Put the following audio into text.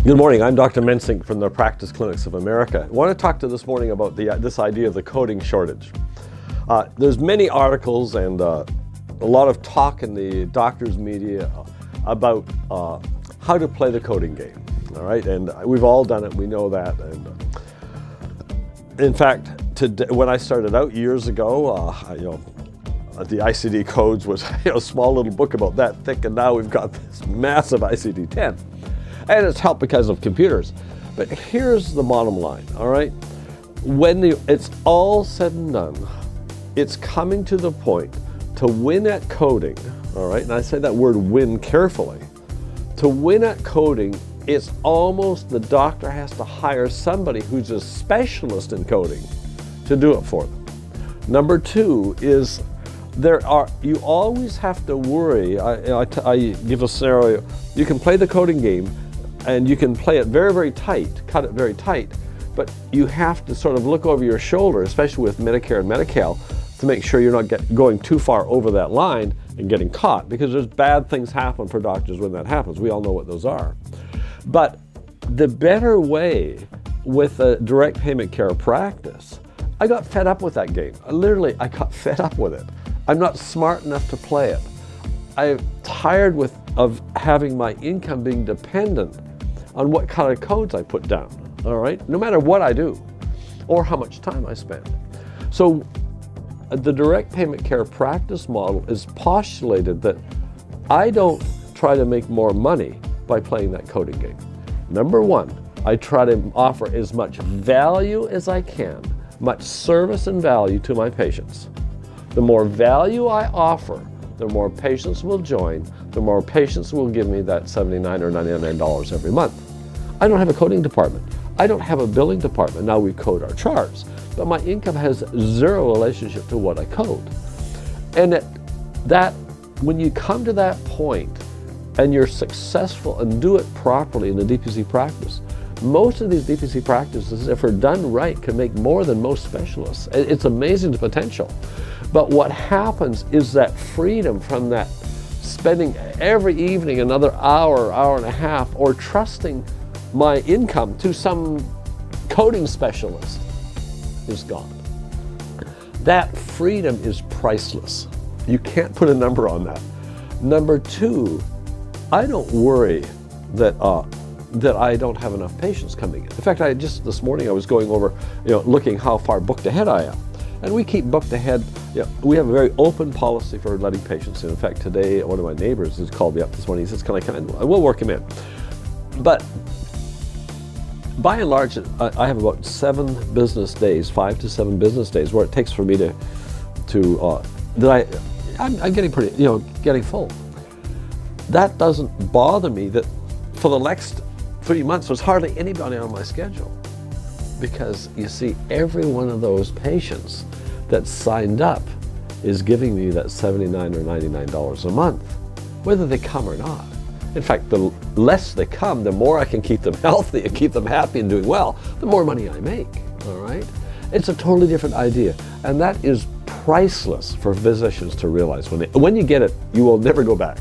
Good morning, I'm Dr. Mensink from the Practice Clinics of America. I want to talk to this morning about this idea of the coding shortage. There's many articles and a lot of talk in the doctors' media about how to play the coding game, all right? And we've all done it, we know that. And in fact, when I started out years ago, the ICD codes was a small little book about that thick, and now we've got this massive ICD-10. And it's helped because of computers. But here's the bottom line, all right? When it's all said and done, it's coming to the point to win at coding, all right? And I say that word win carefully. To win at coding, it's almost the doctor has to hire somebody who's a specialist in coding to do it for them. Number two is you always have to worry. I give a scenario. You can play the coding game and you can play it very, very tight, cut it very tight, but you have to sort of look over your shoulder, especially with Medicare and Medi-Cal, to make sure you're not going too far over that line and getting caught, because there's bad things happen for doctors when that happens. We all know what those are. But the better way with a direct payment care practice, I got fed up with that game. I got fed up with it. I'm not smart enough to play it. I'm tired of having my income being dependent on what kind of codes I put down, all right? No matter what I do or how much time I spend. So the direct payment care practice model is postulated that I don't try to make more money by playing that coding game. Number one, I try to offer as much value as I can, much service and value to my patients. The more value I offer, the more patients will join, the more patients will give me that $79 or $99 every month. I don't have a coding department. I don't have a billing department. Now we code our charts, but my income has zero relationship to what I code. And when you come to that point and you're successful and do it properly in the DPC practice, most of these DPC practices, if they're done right, can make more than most specialists. It's amazing the potential. But what happens is that freedom from that spending every evening another hour, hour and a half, or trusting my income to some coding specialist is gone. That freedom is priceless. You can't put a number on that. Number two, I don't worry that I don't have enough patients coming in. In fact, this morning I was going over, looking how far booked ahead I am. And we keep booked ahead. We have a very open policy for letting patients in. In fact, today, one of my neighbors has called me up this morning. He says, can I come in? We'll work him in. But by and large, I have about 7 business days, 5 to 7 business days, where it takes for me I'm getting pretty, getting full. That doesn't bother me that for the next 3 months, there's hardly anybody on my schedule. Because you see, every one of those patients that signed up is giving me that $79 or $99 a month, whether they come or not. In fact, the less they come, the more I can keep them healthy and keep them happy and doing well, the more money I make, all right? It's a totally different idea, and that is priceless for physicians to realize. When you get it, you will never go back.